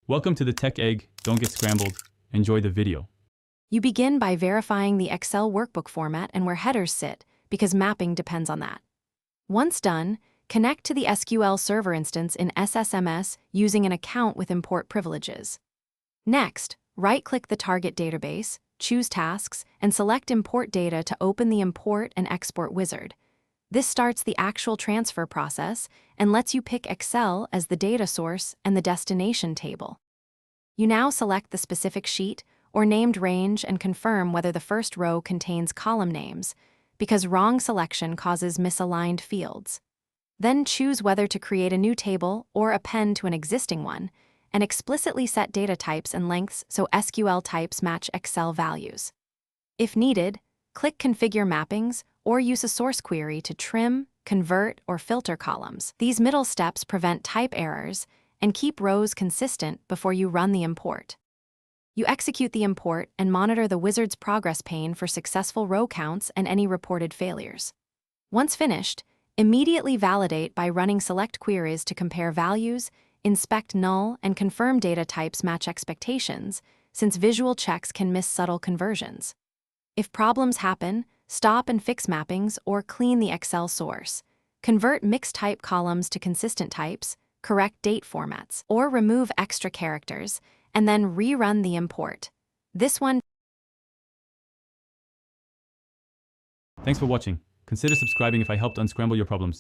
Welcome to the Tech Egg. Don't get scrambled. Enjoy the video. You begin by verifying the Excel workbook format and where headers sit, because mapping depends on that. Once done, connect to the SQL Server instance in Ssms using an account with import privileges. Next, right-click the target database, choose Tasks, and select Import Data to open the Import and Export wizard. This starts the actual transfer process and lets you pick Excel as the data source and the destination table. You now select the specific sheet or named range and confirm whether the first row contains column names, because wrong selection causes misaligned fields. Then choose whether to create a new table or append to an existing one, and explicitly set data types and lengths so SQL types match Excel values. If needed, click Configure Mappings or use a source query to trim, convert, or filter columns. These middle steps prevent type errors and keep rows consistent before you run the import. You execute the import and monitor the wizard's progress pane for successful row counts and any reported failures. Once finished, immediately validate by running select queries to compare values, inspect null, and confirm data types match expectations, since visual checks can miss subtle conversions. If problems happen, stop and fix mappings or clean the Excel source. Convert mixed type columns to consistent types, correct date formats, or remove extra characters, and then rerun the import. Thanks for watching. Consider subscribing if I helped unscramble your problems.